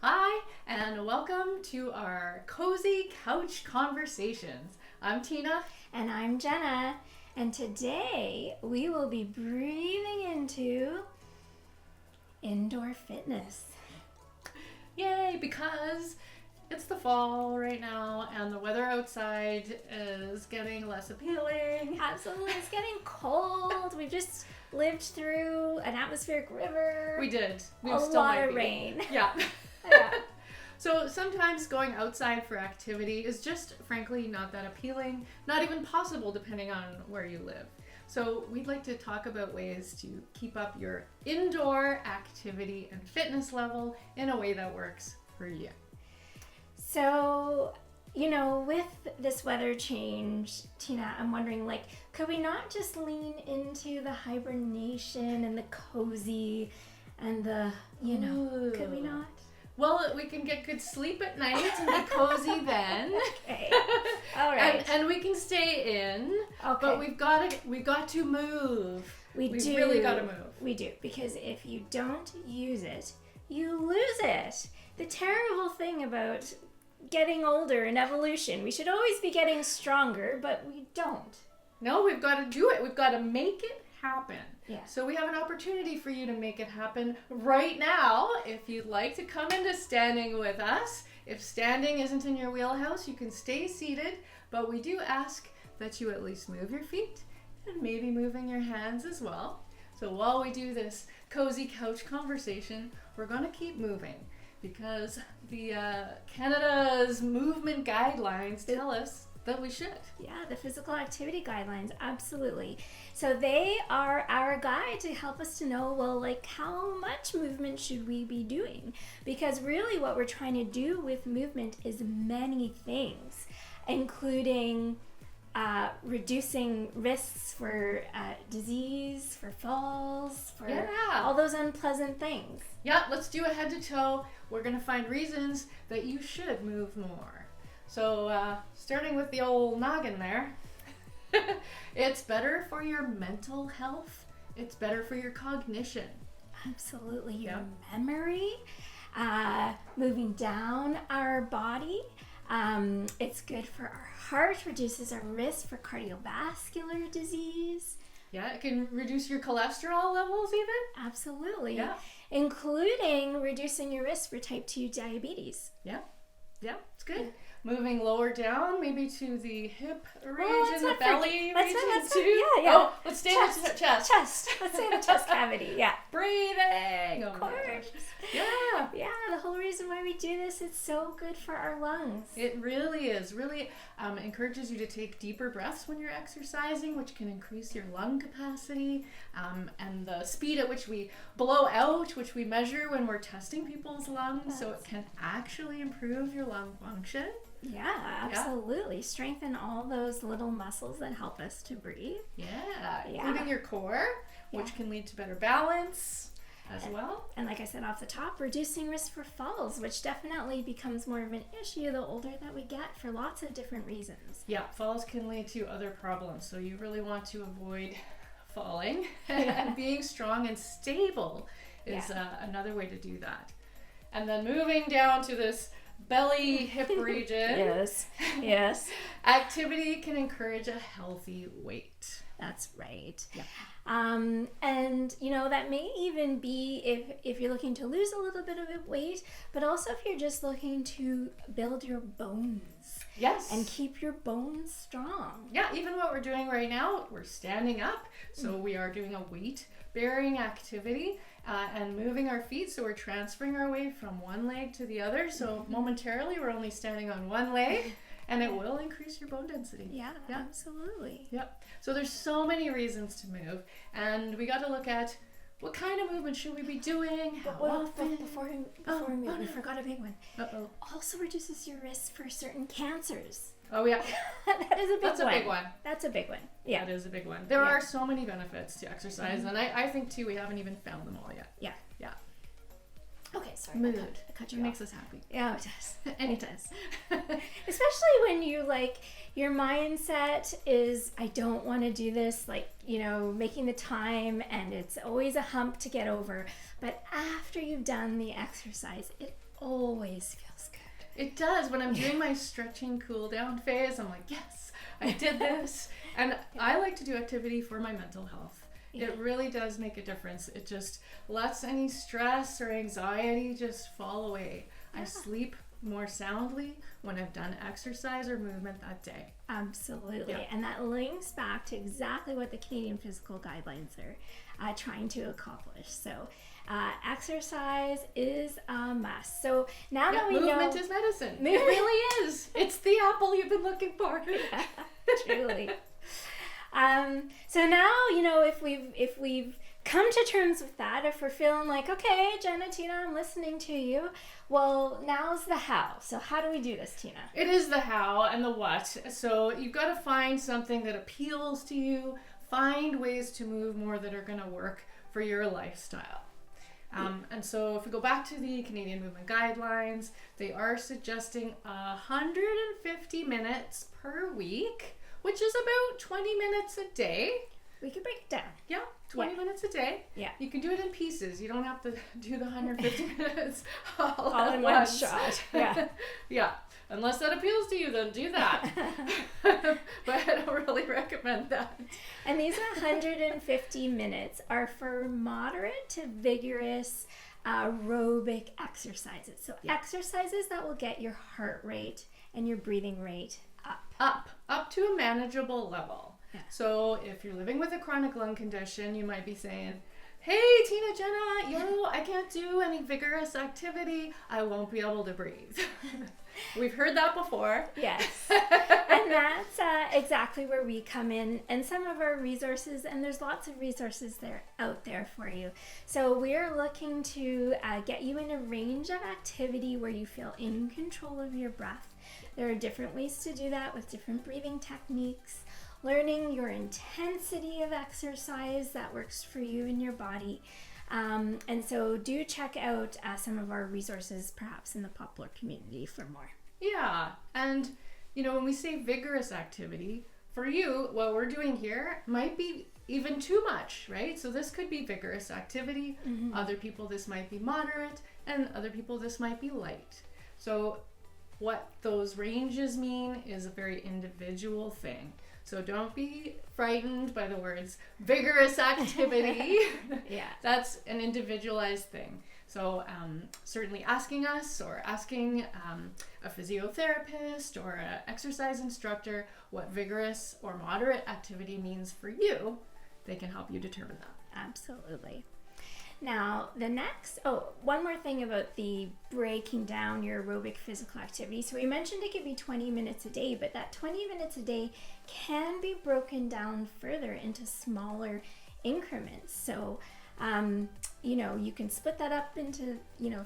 Hi, and welcome to our Cozy Couch Conversations. I'm Tina. And I'm Jenna. And today we will be breathing into indoor fitness. Yay, because it's the fall right now and the weather outside is getting less appealing. Absolutely. It's getting cold. We've just lived through an atmospheric river. We did. We a still lot might of be. rain. Yeah. Yeah. So sometimes going outside for activity is just frankly not that appealing, not even possible depending on where you live. So we'd like to talk about ways to keep up your indoor activity and fitness level in a way that works for you. So, with this weather change, Tina, I'm wondering, could we not just lean into the hibernation and the cozy and the, Ooh. could we not? Well, we can get good sleep at night and be cozy then. Okay. All right. And we can stay in. Okay. But we've got to move. We do. Really got to move. We do, because if you don't use it, you lose it. The terrible thing about getting older in evolution, we should always be getting stronger, but we don't. No, we've got to do it. We've got to make it happen. Yeah. So we have an opportunity for you to make it happen right now. If you'd like to come into standing with us, if standing isn't in your wheelhouse, you can stay seated, but we do ask that you at least move your feet and maybe moving your hands as well. So while we do this cozy couch conversation, we're going to keep moving because the Canada's movement guidelines tell us that we should. Yeah, the physical activity guidelines, absolutely. So they are our guide to help us to know, how much movement should we be doing? Because really what we're trying to do with movement is many things, including reducing risks for disease, for falls, for all those unpleasant things. Yeah, let's do a head to toe. We're going to find reasons that you should move more. So starting with the old noggin there, it's better for your mental health. It's better for your cognition. Absolutely. Your memory, moving down our body. It's good for our heart, reduces our risk for cardiovascular disease. Yeah, it can reduce your cholesterol levels even. Absolutely. Yeah. Including reducing your risk for type 2 diabetes. Yeah, it's good. Yeah. Moving lower down, maybe to the hip region, the belly region too. Yeah. Oh, let's stay in the chest. Let's stay in the chest cavity. Yeah. Breathing. Of course. Yeah. Yeah, the whole reason why we do this, it's so good for our lungs. It really is. Really encourages you to take deeper breaths when you're exercising, which can increase your lung capacity and the speed at which we blow out, which we measure when we're testing people's lungs. So it can actually improve your lung function. Yeah, absolutely. Strengthen all those little muscles that help us to breathe. Yeah. Including your core, which can lead to better balance as well. And like I said off the top, reducing risk for falls, which definitely becomes more of an issue the older that we get for lots of different reasons. Yeah, falls can lead to other problems, so you really want to avoid falling. And being strong and stable is another way to do that. And then moving down to this belly hip region. Yes. Activity can encourage a healthy weight. That's right. Yeah. And that may even be if you're looking to lose a little bit of weight, but also if you're just looking to build your bones. Yes. And keep your bones strong. Yeah, even what we're doing right now, we're standing up. So we are doing a weight bearing activity and moving our feet. So we're transferring our weight from one leg to the other. So momentarily we're only standing on one leg and it will increase your bone density. Yeah. Absolutely. Yep. So there's so many reasons to move, and we got to look at what kind of movement should we be doing? How often? Before we move, we forgot a big one. Uh-oh. Also reduces your risk for certain cancers. Oh yeah. That is a big one. That's a big one. That's a big one. Yeah. That is a big one. There are so many benefits to exercise, and I think too we haven't even found them all yet. Yeah. Okay, sorry. Mood. I cut you It off. makes us happy. Yeah, it does. And it does. Especially when you your mindset is, I don't want to do this, making the time, and it's always a hump to get over. But after you've done the exercise, it always feels good. It does. When I'm doing my stretching cool down phase, I'm like, yes, I did this. And I like to do activity for my mental health. It really does make a difference. It just lets any stress or anxiety just fall away. I sleep more soundly when I've done exercise or movement that day. Absolutely. Yeah. And that links back to exactly what the Canadian Physical Guidelines are trying to accomplish. So exercise is a must. So now that we know... Movement is medicine. It really is. It's the apple you've been looking for. Yeah, truly. So now, if we've come to terms with that, if we're feeling like, okay, Jenna, Tina, I'm listening to you, well, now's the how. So how do we do this, Tina? It is the how and the what. So you've got to find something that appeals to you, find ways to move more that are going to work for your lifestyle. And so if we go back to the Canadian Movement Guidelines, they are suggesting 150 minutes per week, which is about 20 minutes a day. We could break it down. Yeah, 20 minutes a day. Yeah. You can do it in pieces. You don't have to do the 150 minutes all in one shot. Yeah. Yeah. Unless that appeals to you, then do that. But I don't really recommend that. And these 150 minutes are for moderate to vigorous aerobic exercises. So exercises that will get your heart rate and your breathing rate up to a manageable level. Yeah. So if you're living with a chronic lung condition, you might be saying, hey, Tina, Jenna, I can't do any vigorous activity. I won't be able to breathe. We've heard that before. Yes. And that's exactly where we come in, and some of our resources, and there's lots of resources out there for you. So we're looking to get you in a range of activity where you feel in control of your breath. There are different ways to do that with different breathing techniques, learning your intensity of exercise that works for you and your body. And so do check out some of our resources, perhaps in the Poplar community, for more. Yeah. And, when we say vigorous activity, for you, what we're doing here might be even too much, right? So this could be vigorous activity. Mm-hmm. Other people, this might be moderate, and other people, this might be light. So what those ranges mean is a very individual thing. So don't be frightened by the words vigorous activity. Yeah. That's an individualized thing. So certainly asking us or asking a physiotherapist or an exercise instructor what vigorous or moderate activity means for you, they can help you determine that. Absolutely. Now, one more thing about the breaking down your aerobic physical activity. So we mentioned it could be 20 minutes a day, but that 20 minutes a day can be broken down further into smaller increments. So, you can split that up into,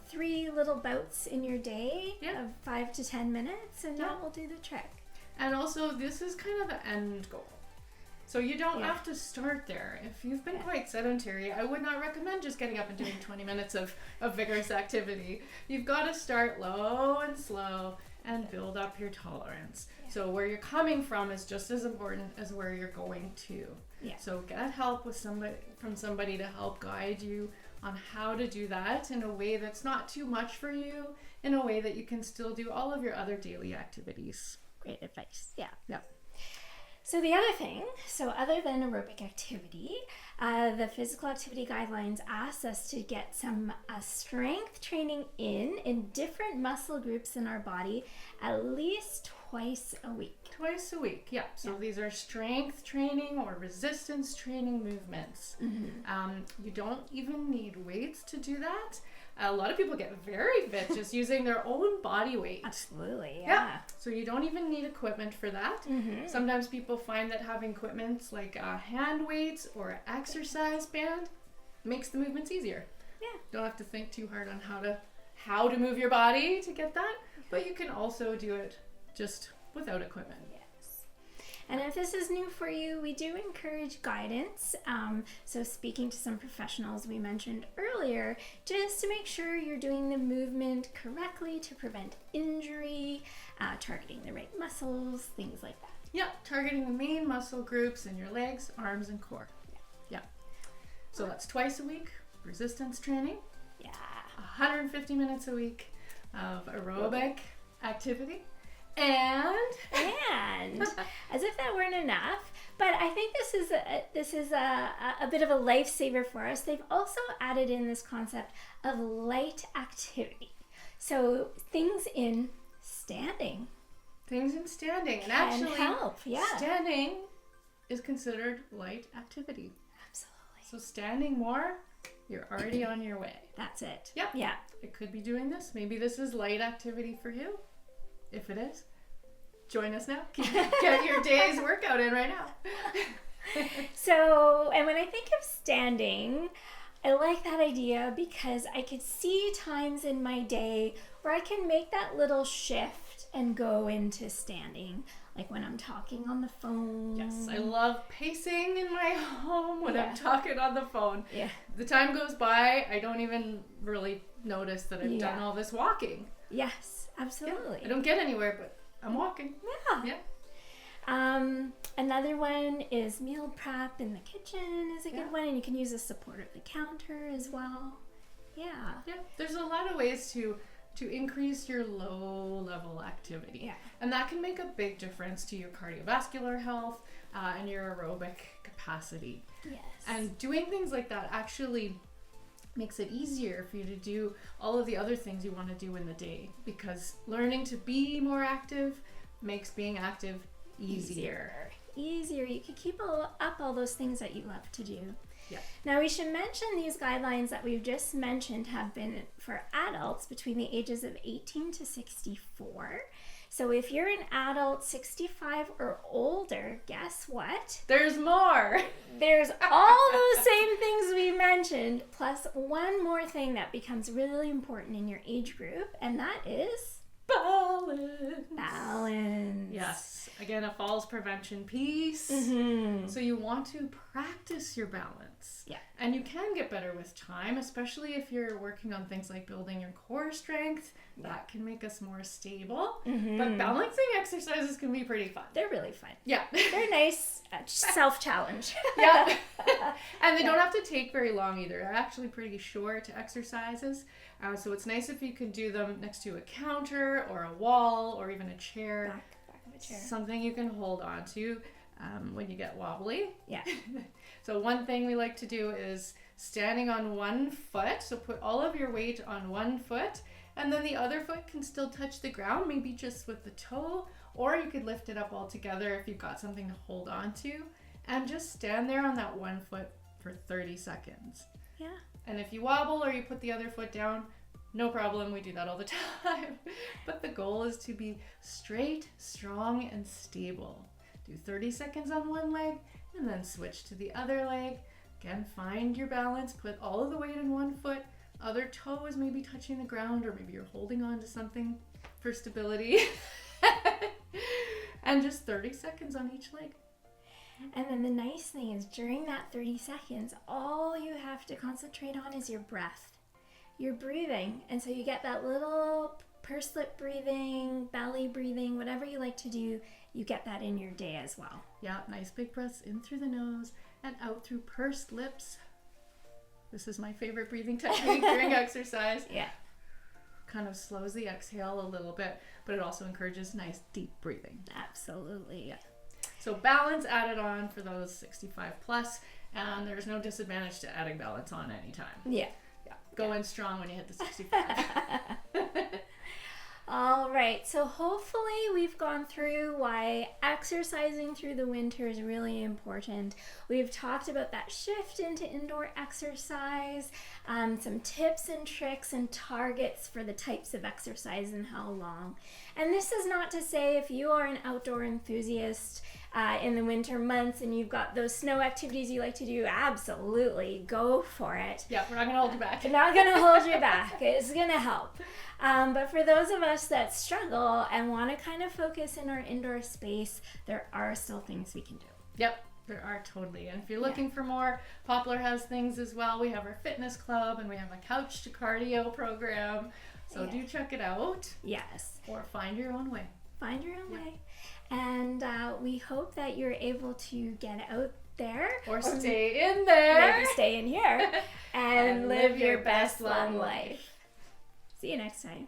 3 little bouts in your day of 5 to 10 minutes, and that will do the trick. And also, this is kind of the end goal. So you don't have to start there. If you've been quite sedentary, I would not recommend just getting up and doing 20 minutes of vigorous activity. You've got to start low and slow and build up your tolerance. Yeah. So where you're coming from is just as important as where you're going to. Yeah. So get help from somebody to help guide you on how to do that in a way that's not too much for you, in a way that you can still do all of your other daily activities. Great advice. Yeah. Yeah. So the other thing, other than aerobic activity, the physical activity guidelines ask us to get some strength training in different muscle groups in our body at least twice a week. Twice a week, yeah. So these are strength training or resistance training movements. Mm-hmm. You don't even need weights to do that. A lot of people get very fit just using their own body weight. Absolutely, yeah. So you don't even need equipment for that. Mm-hmm. Sometimes people find that having equipment like hand weights or an exercise band makes the movements easier. Yeah. Don't have to think too hard on how to move your body to get that, but you can also do it just without equipment. And if this is new for you, we do encourage guidance. So speaking to some professionals we mentioned earlier, just to make sure you're doing the movement correctly to prevent injury, targeting the right muscles, things like that. Yeah, targeting the main muscle groups in your legs, arms, and core. Yeah. So that's twice a week, resistance training. Yeah. 150 minutes a week of aerobic activity. And as if that weren't enough, but I think this is a bit of a lifesaver for us. They've also added in this concept of light activity. So things in standing. Things in standing. And Can actually, help, yeah. standing is considered light activity. Absolutely. So standing more, you're already on your way. That's it. Yep. Yeah. It could be doing this. Maybe this is light activity for you. If it is, join us now. Get your day's workout in right now. So, and when I think of standing, I like that idea because I could see times in my day where I can make that little shift and go into standing, like when I'm talking on the phone. Yes, I love pacing in my home when Yeah. I'm talking on the phone. Yeah. The time goes by, I don't even really notice that I've done Yeah. all this walking. Yes, absolutely. I don't get anywhere, but I'm walking. Yeah. Yeah. Another one is meal prep in the kitchen is a Yeah. good one, and you can use the support of the counter as well. Yeah. Yeah. There's a lot of ways to increase your low level activity. Yeah. And that can make a big difference to your cardiovascular health and your aerobic capacity. Yes. And doing things like that actually makes it easier for you to do all of the other things you want to do in the day, because learning to be more active makes being active easier. You can keep up all those things that you love to do. Yeah. Now we should mention these guidelines that we've just mentioned have been for adults between the ages of 18 to 64. So if you're an adult 65 or older, guess what? There's more. There's all those same things we mentioned, plus one more thing that becomes really important in your age group, and that is balance. Yes. Again, a falls prevention piece. Mm-hmm. So you want to practice your balance. Yeah. And you can get better with time, especially if you're working on things like building your core strength. That can make us more stable. Mm-hmm. But balancing exercises can be pretty fun. They're really fun. Yeah. They're nice self-challenge. Yeah. And they don't have to take very long either. They're actually pretty short exercises. So it's nice if you can do them next to a counter or a wall or even a chair. Back of a chair. Something you can hold on to when you get wobbly. Yeah. So one thing we like to do is standing on one foot. So put all of your weight on one foot, and then the other foot can still touch the ground, maybe just with the toe, or you could lift it up all together if you've got something to hold on to, and just stand there on that one foot for 30 seconds. Yeah. And if you wobble or you put the other foot down, no problem, we do that all the time. But the goal is to be straight, strong, and stable. Do 30 seconds on one leg and then switch to the other leg. Again, find your balance, put all of the weight in one foot, other toe is maybe touching the ground, or maybe you're holding on to something for stability. And just 30 seconds on each leg. And then the nice thing is during that 30 seconds, all you have to concentrate on is your breath. You're breathing, and so you get that little pursed lip breathing, belly breathing, whatever you like to do, you get that in your day as well. Yeah, nice big breaths in through the nose and out through pursed lips. This is my favorite breathing technique during exercise. Yeah. Kind of slows the exhale a little bit, but it also encourages nice deep breathing. Absolutely. Yeah. So balance added on for those 65 plus, and there's no disadvantage to adding balance on anytime. Yeah. Yeah. Go in strong when you hit the 65. All right, so hopefully we've gone through why exercising through the winter is really important. We've talked about that shift into indoor exercise, some tips and tricks and targets for the types of exercise and how long. And this is not to say if you are an outdoor enthusiast in the winter months and you've got those snow activities you like to do, absolutely go for it. Yeah, we're not going to hold you back. Not going to hold you back. It's going to help. But for those of us that struggle and want to kind of focus in our indoor space, there are still things we can do. Yep, there are totally. And if you're looking for more, Poplar has things as well. We have our fitness club and we have a couch to cardio program. So do check it out. Yes. Or find your own way. Find your own way. And we hope that you're able to get out there. Or stay in there. Maybe stay in here. And live your best long life. See you next time.